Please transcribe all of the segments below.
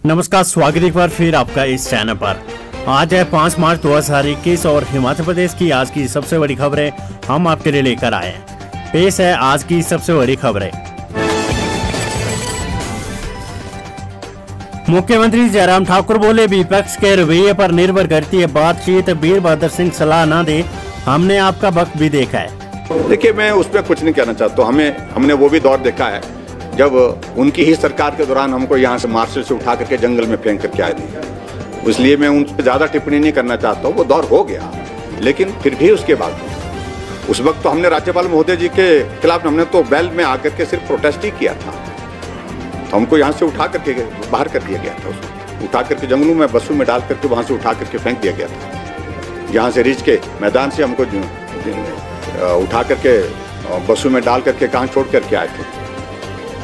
नमस्कार, स्वागत एक बार फिर आपका इस चैनल पर। आज है 5 मार्च 2021 और हिमाचल प्रदेश की आज की सबसे बड़ी खबरें हम आपके लिए लेकर आए हैं। पेश है आज की सबसे बड़ी खबरें। मुख्यमंत्री जयराम ठाकुर बोले, विपक्ष के रवैये पर निर्भर करती है बातचीत। वीरभद्र सिंह सलाह न दे, हमने आपका वक्त भी देखा है। देखिए, मैं उसमें कुछ नहीं कहना चाहता। हमने वो भी दौर देखा है जब उनकी ही सरकार के दौरान हमको यहाँ से मार्शल से उठा करके जंगल में फेंक करके आए थे। इसलिए मैं उन पर ज़्यादा टिप्पणी नहीं करना चाहता हूँ। वो दौर हो गया, लेकिन फिर भी उसके बाद उस वक्त तो हमने राज्यपाल महोदय जी के खिलाफ हमने तो बैल में आकर के सिर्फ प्रोटेस्ट ही किया था। तो हमको यहाँ से उठा करके बाहर कर दिया गया था। उसको उठा करके जंगलों में बसों में डाल करके वहाँ से उठा करके फेंक दिया गया था। यहाँ से रिज के मैदान से हमको उठा करके बसों में डाल करके कहाँ छोड़ करके आए थे।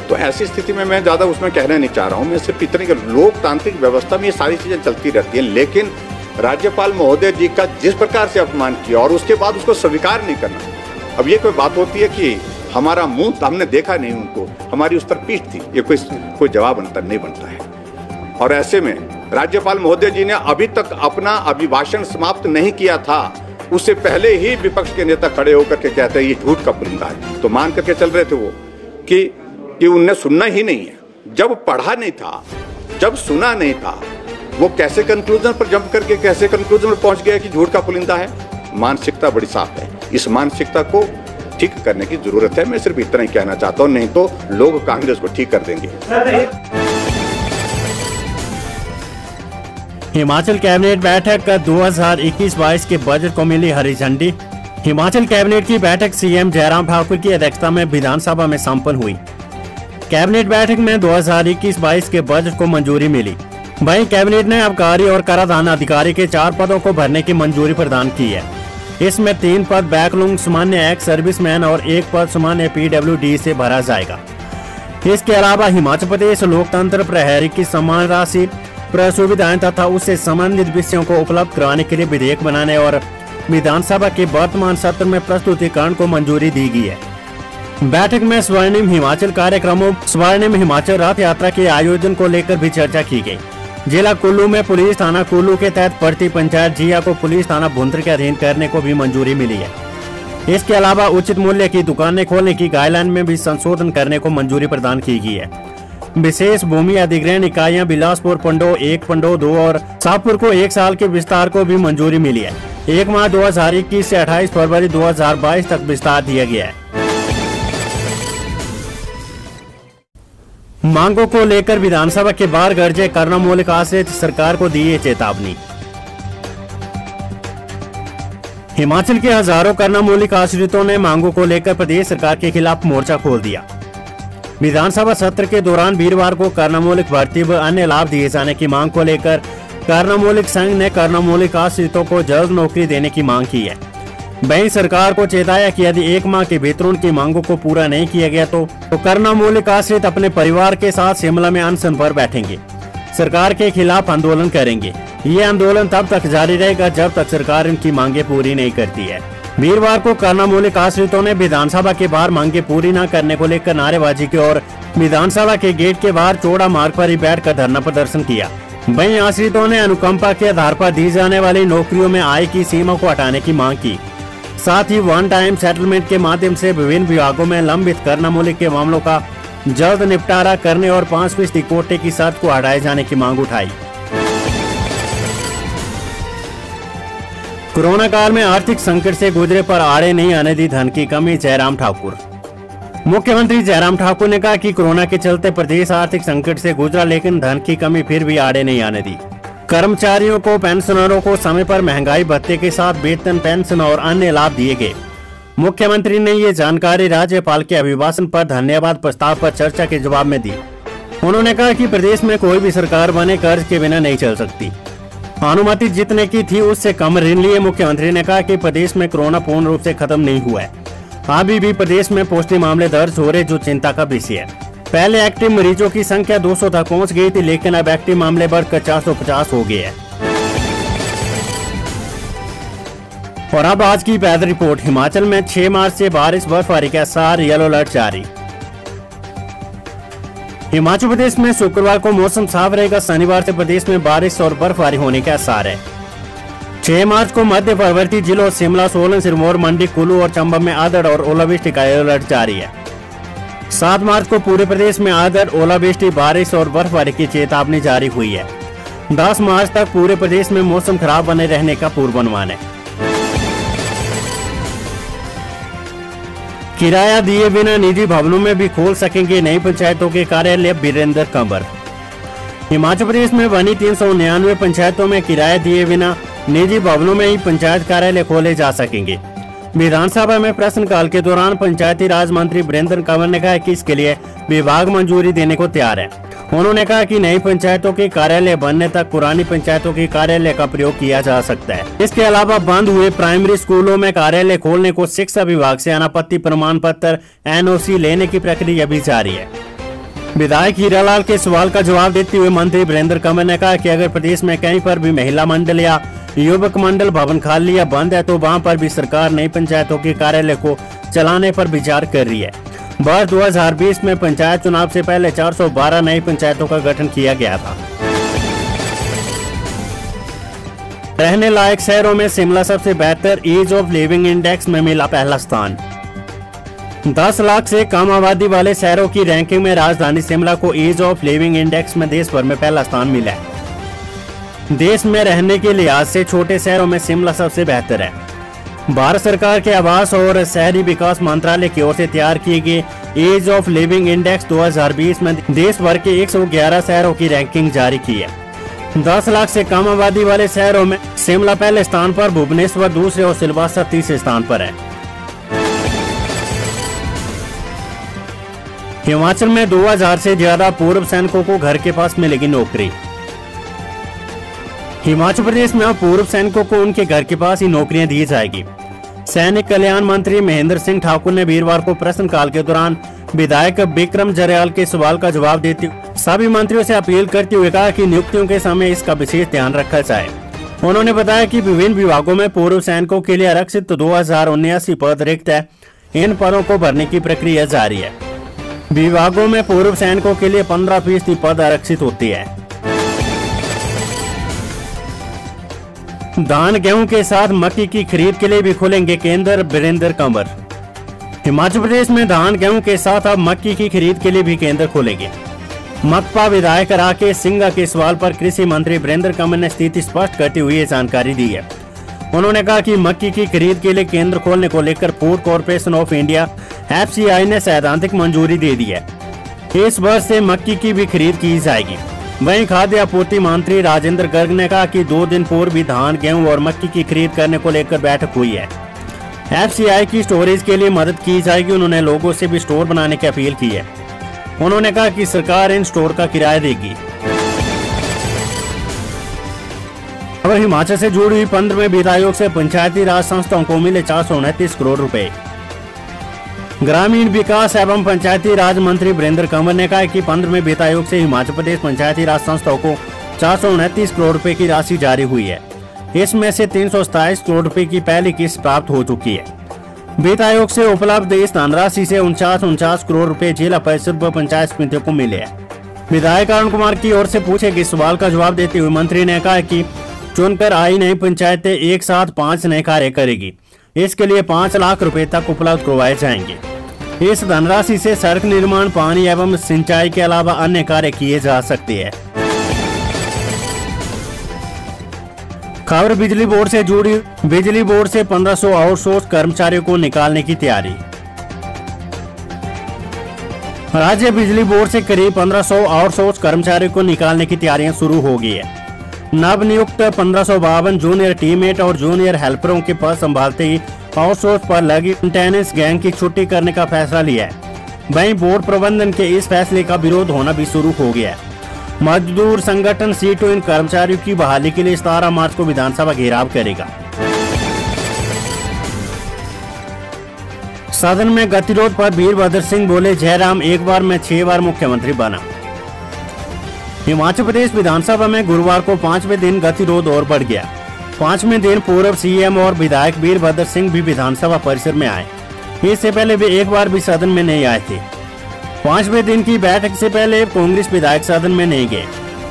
तो ऐसी स्थिति में मैं ज़्यादा उसमें कहना नहीं चाह रहा हूँ। मैं सिर्फ इतनी कि लोकतांत्रिक व्यवस्था में ये सारी चीज़ें चलती रहती हैं, लेकिन राज्यपाल महोदय जी का जिस प्रकार से अपमान किया और उसके बाद उसको स्वीकार नहीं करना। अब ये कोई बात होती है कि हमारा मुंह हमने देखा नहीं उनको, हमारी उस पर पीठ थी, ये कोई जवाब नहीं बनता है। और ऐसे में राज्यपाल महोदय जी ने अभी तक अपना अभिभाषण समाप्त नहीं किया था, उससे पहले ही विपक्ष के नेता खड़े होकर के कहते हैं ये झूठ का पुलिंदा है। तो मान करके चल रहे थे वो कि उनने सुनना ही नहीं है। जब पढ़ा नहीं था, जब सुना नहीं था, वो कैसे कंक्लूजन पर जंप करके कैसे कंक्लूजन पर पहुंच गया कि झूठ का पुलिंदा है। मानसिकता बड़ी साफ है, इस मानसिकता को ठीक करने की जरूरत है। मैं सिर्फ इतना ही कहना चाहता हूं, नहीं तो लोग कांग्रेस को ठीक कर देंगे। हिमाचल कैबिनेट बैठक का 2021-22 के बजट को मिली हरी झंडी। हिमाचल कैबिनेट की बैठक सीएम जयराम ठाकुर की अध्यक्षता में विधानसभा में संपन्न हुई। कैबिनेट बैठक में 2021-22 के बजट को मंजूरी मिली। वहीं कैबिनेट ने आबकारी और कराधान अधिकारी के 4 पदों को भरने की मंजूरी प्रदान की है। इसमें 3 पद बैकलॉग सामान्य एक्स सर्विसमैन और 1 पद सामान्य PWD से भरा जाएगा। इसके अलावा हिमाचल प्रदेश लोकतंत्र प्रहरी की सम्मान राशि, प्रसुविधाएं तथा उससे संबंधित विषयों को उपलब्ध कराने के लिए विधेयक बनाने और विधानसभा के वर्तमान सत्र में प्रस्तुतिकरण को मंजूरी दी गई है। बैठक में स्वर्णिम हिमाचल कार्यक्रमों, स्वर्णिम हिमाचल रथ यात्रा के आयोजन को लेकर भी चर्चा की गई। जिला कुल्लू में पुलिस थाना कुल्लू के तहत पड़ती पंचायत जिया को पुलिस थाना भुंतर के अधीन करने को भी मंजूरी मिली है। इसके अलावा उचित मूल्य की दुकानें खोलने की गाइडलाइन में भी संशोधन करने को मंजूरी प्रदान की गई है। विशेष भूमि अधिग्रहण इकाइयां बिलासपुर, पंडो 1, पंडो 2 और शाहपुर को 1 साल के विस्तार को भी मंजूरी मिली है। 1 मार्च 2021 से 28 फरवरी 2022 तक विस्तार दिया गया है। मांगों को लेकर विधानसभा के बाहर गरजे कर्णमूलक आश्रित, सरकार को दी चेतावनी। हिमाचल के हजारों कर्णमूलक आश्रितों ने मांगों को लेकर प्रदेश सरकार के खिलाफ मोर्चा खोल दिया। विधानसभा सत्र के दौरान वीरवार को कर्णमूलक भर्ती व अन्य लाभ दिए जाने की मांग को लेकर कर्णमूलक संघ ने कर्णमूलक आश्रितों को जल्द नौकरी देने की मांग की है। वहीं सरकार को चेताया कि यदि 1 माह के भीतर उनकी मांगों को पूरा नहीं किया गया तो कर्णमूलक आश्रित अपने परिवार के साथ शिमला में अनशन पर बैठेंगे, सरकार के खिलाफ आंदोलन करेंगे। ये आंदोलन तब तक जारी रहेगा जब तक सरकार इनकी मांगे पूरी नहीं करती है। वीरवार को कर्णमूलक आश्रितों ने विधानसभा के बाहर मांगे पूरी न करने को लेकर नारेबाजी की और विधानसभा के गेट के बाहर चौड़ा मार्ग पर ही बैठकर धरना प्रदर्शन किया। वहीं आश्रितों ने अनुकंपा के आधार पर दी जाने वाली नौकरियों में आय की सीमा को हटाने की मांग की। साथ ही 1 टाइम सेटलमेंट के माध्यम से विभिन्न विभागों में लंबित कर्णमूलक के मामलों का जल्द निपटारा करने और 5% कोटे की शर्त को हटाए जाने की मांग उठाई। कोरोना काल में आर्थिक संकट से गुजरे पर आड़े नहीं आने दी धन की कमी, जयराम ठाकुर। मुख्यमंत्री जयराम ठाकुर ने कहा कि कोरोना के चलते प्रदेश आर्थिक संकट से गुजरा, लेकिन धन की कमी फिर भी आड़े नहीं आने दी। कर्मचारियों को, पेंशनरों को समय पर महंगाई भत्ते के साथ वेतन, पेंशन और अन्य लाभ दिए गए। मुख्यमंत्री ने ये जानकारी राज्यपाल के अभिभाषण पर धन्यवाद प्रस्ताव पर चर्चा के जवाब में दी। उन्होंने कहा कि प्रदेश में कोई भी सरकार बने कर्ज के बिना नहीं चल सकती। अनुमति जितने की थी उससे कम ऋण लिए। मुख्यमंत्री ने कहा कि प्रदेश में कोरोना पूर्ण रूप से खत्म नहीं हुआ है, अभी भी प्रदेश में पॉजिटिव मामले दर्ज हो रहे, जो चिंता का विषय है। पहले एक्टिव मरीजों की संख्या 200 तक पहुंच गई थी, लेकिन अब एक्टिव मामले बढ़कर 450 हो गए हैं। और अब आज की वेदर रिपोर्ट। हिमाचल में 6 मार्च से बारिश बर्फबारी का सार, येलो अलर्ट जारी। हिमाचल प्रदेश में शुक्रवार को मौसम साफ रहेगा। शनिवार से प्रदेश में बारिश और बर्फबारी होने के आसार है। 6 मार्च को मध्य पर्वतीय जिलों शिमला, सोलन, सिरमौर, मंडी, कुल्लू और चंबा में आंधी और ओलावृष्टि का अलर्ट जारी है। 7 मार्च को पूरे प्रदेश में आंधी, ओलावृष्टि, बारिश और बर्फबारी की चेतावनी जारी हुई है। 10 मार्च तक पूरे प्रदेश में मौसम खराब बने रहने का पूर्वानुमान है। किराया दिए बिना निजी भवनों में भी खोल सकेंगे नई पंचायतों के कार्यालय, वीरेंद्र कंवर। हिमाचल प्रदेश में बनी 399 पंचायतों में किराया दिए बिना निजी भवनों में ही पंचायत कार्यालय खोले जा सकेंगे। विधानसभा में प्रश्नकाल के दौरान पंचायती राज मंत्री वीरेंद्र कंवर ने कहा कि इसके लिए विभाग मंजूरी देने को तैयार है। उन्होंने कहा कि नई पंचायतों के कार्यालय बनने तक पुरानी पंचायतों के कार्यालय का प्रयोग किया जा सकता है। इसके अलावा बंद हुए प्राइमरी स्कूलों में कार्यालय खोलने को शिक्षा विभाग से अनापत्ति प्रमाण पत्र NOC लेने की प्रक्रिया भी जारी है। विधायक हीरालाल के सवाल का जवाब देते हुए मंत्री वीरेंद्र कंवर ने कहा कि अगर प्रदेश में कहीं पर भी महिला मंडल या युवक मंडल भवन खाली या बंद है तो वहां पर भी सरकार नई पंचायतों के कार्यालय को चलाने पर विचार कर रही है। वर्ष 2020 में पंचायत चुनाव से पहले 412 नई पंचायतों का गठन किया गया था। रहने लायक शहरों में शिमला सबसे बेहतर ईज ऑफ लिविंग इंडेक्स में मिला पहला स्थान। 10 लाख से कम आबादी वाले शहरों की रैंकिंग में राजधानी शिमला को ईज ऑफ लिविंग इंडेक्स में देश भर में पहला स्थान मिला है। देश में रहने के लिहाज से छोटे शहरों में शिमला सबसे बेहतर है। भारत सरकार के आवास और शहरी विकास मंत्रालय की ओर से तैयार किए गए ईज ऑफ लिविंग इंडेक्स 2020 में देश भर के 111 शहरों की रैंकिंग जारी की है। 10 लाख से कम आबादी वाले शहरों में शिमला पहले स्थान पर, भुवनेश्वर दूसरे और सिलवासा तीसरे स्थान पर है। हिमाचल में 2000 से ज्यादा पूर्व सैनिकों को घर के पास मिलेगी नौकरी। हिमाचल प्रदेश में अब पूर्व सैनिकों को उनके घर के पास ही नौकरियां दी जाएगी। सैनिक कल्याण मंत्री महेंद्र सिंह ठाकुर ने वीरवार को प्रश्नकाल के दौरान विधायक विक्रम जरयाल के सवाल का जवाब देते हुए सभी मंत्रियों से अपील करते हुए कहा कि नियुक्तियों के समय इसका विशेष ध्यान रखा जाए। उन्होंने बताया कि विभिन्न विभागों में पूर्व सैनिकों के लिए आरक्षित 2079 पद रिक्त है। इन पदों को भरने की प्रक्रिया जारी है। विभागों में पूर्व सैनिकों के लिए 15% पद आरक्षित होती है। धान गेहूं के साथ मक्की की खरीद के लिए भी खोलेंगे केंद्र, वीरेंद्र कंवर। हिमाचल प्रदेश में धान गेहूं के साथ अब मक्की की खरीद के लिए भी केंद्र खोलेंगे। मकपा विधायक राकेश सिंघा के सवाल पर कृषि मंत्री वीरेंद्र कंवर ने स्थिति स्पष्ट करते हुए ये जानकारी दी है। उन्होंने कहा कि मक्की की खरीद के लिए केंद्र खोलने को लेकर food corporation of India FCI ने सैद्धांतिक मंजूरी दे दी है। इस वर्ष से मक्की की भी खरीद की जाएगी। वहीं खाद्य आपूर्ति मंत्री राजेंद्र गर्ग ने कहा कि 2 दिन पूर्व भी धान, गेहूं और मक्की की खरीद करने को लेकर बैठक हुई है। FCI की स्टोरेज के लिए मदद की जाएगी। उन्होंने लोगों से भी स्टोर बनाने की अपील की है। उन्होंने कहा कि सरकार इन स्टोर का किराया देगी। अब हिमाचल से जुड़ी हुई 15वें वित्त आयोग से पंचायती राज संस्थाओं को मिले 429 करोड़ रुपए। ग्रामीण विकास एवं पंचायती राज मंत्री वीरेंद्र कंवर ने कहा कि 15वें वित्त आयोग से हिमाचल प्रदेश पंचायती राज संस्थाओं को 429 करोड़ रुपए की राशि जारी हुई है। इसमें से 327 करोड़ रुपए की पहली किस्त प्राप्त हो चुकी है। वित्त आयोग से उपलब्ध इस धनराशि से 49 करोड़ रुपए जिला परिषद व पंचायत समितियों को मिले हैं। विधायक अरुण कुमार की ओर से पूछे गए सवाल का जवाब देते हुए मंत्री ने कहा कि चुनकर आई नई पंचायतें एक साथ 5 नए कार्य करेगी। इसके लिए 5 लाख रुपए तक उपलब्ध करवाए जाएंगे। इस धनराशि से सड़क निर्माण, पानी एवं सिंचाई के अलावा अन्य कार्य किए जा सकते हैं। खबर बिजली बोर्ड से जुड़ी। बिजली बोर्ड से 1500 आउटसोर्स कर्मचारियों को निकालने की तैयारी। राज्य बिजली बोर्ड से करीब 1500 आउटसोर्स कर्मचारियों को निकालने की तैयारियां शुरू हो गई है। नवनियुक्त 1552 जूनियर टीममेट और जूनियर हेल्परों के पद संभालते ही आउटसोर्स पर लगी मेंटेनेंस गैंग की छुट्टी करने का फैसला लिया है। वहीं बोर्ड प्रबंधन के इस फैसले का विरोध होना भी शुरू हो गया है। मजदूर संगठन सीटों इन कर्मचारियों की बहाली के लिए 17 मार्च को विधानसभा घेराव करेगा। सदन में गतिरोध पर वीरभद्र सिंह बोले, जयराम एक बार में 6 बार मुख्यमंत्री बना। हिमाचल प्रदेश विधानसभा में गुरुवार को 5वें दिन गतिरोध और बढ़ गया। 5वें दिन पूर्व CM और विधायक वीरभद्र सिंह भी विधानसभा परिसर में आए। इससे पहले वे एक बार भी सदन में नहीं आए थे। 5वें दिन की बैठक से पहले कांग्रेस विधायक सदन में नहीं गए।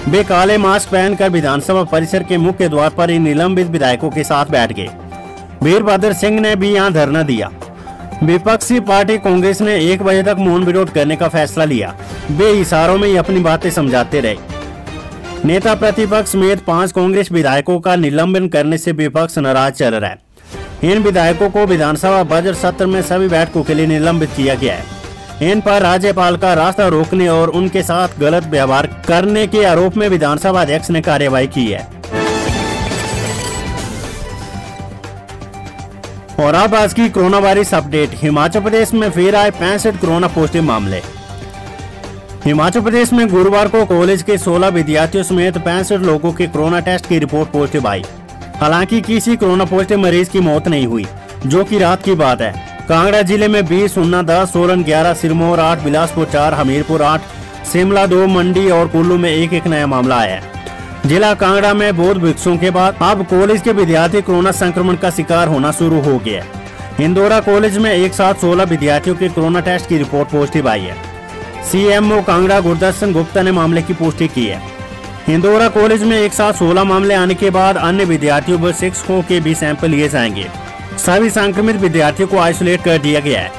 वे काले मास्क पहनकर विधानसभा परिसर के मुख्य द्वार पर इन निलंबित विधायकों के साथ बैठ गए। वीरभद्र सिंह ने भी यहां धरना दिया। विपक्षी पार्टी कांग्रेस ने 1 बजे तक मौन विरोध करने का फैसला लिया। वे इशारों में ही अपनी बातें समझाते रहे। नेता प्रतिपक्ष समेत 5 कांग्रेस विधायकों का निलंबन करने से विपक्ष नाराज चल रहा है। इन विधायकों को विधानसभा बजट सत्र में सभी बैठकों के लिए निलंबित किया गया है। इन पर राज्यपाल का रास्ता रोकने और उनके साथ गलत व्यवहार करने के आरोप में विधानसभा अध्यक्ष ने कार्रवाई की है। और अब आज की corona virus update. Himachal Pradesh में फिर आए 65 कोरोना पॉजिटिव मामले। हिमाचल प्रदेश में गुरुवार को कॉलेज के 16 विद्यार्थियों समेत 65 लोगों के कोरोना टेस्ट की रिपोर्ट पॉजिटिव आई। हालांकि किसी कोरोना पॉजिटिव मरीज की मौत नहीं हुई, जो कि रात की बात है। कांगड़ा जिले में 20, ऊना 10, सोलन 11, सिरमौर 8, बिलासपुर 4, हमीरपुर 8, शिमला 2, मंडी और कुल्लू में एक नया मामला आया है। जिला कांगड़ा में बौद्ध भिक्षुओं के बाद अब कॉलेज के विद्यार्थी कोरोना संक्रमण का शिकार होना शुरू हो गया। इंदौरा कॉलेज में एक साथ 16 विद्यार्थियों के कोरोना टेस्ट की रिपोर्ट पॉजिटिव आई है। सीएमओ कांगड़ा गुरदर्शन गुप्ता ने मामले की पुष्टि की है। इंदौरा कॉलेज में एक साथ 16 मामले आने के बाद अन्य विद्यार्थियों व शिक्षकों के भी सैंपल लिए जाएंगे। सभी संक्रमित विद्यार्थियों को आइसोलेट कर दिया गया है।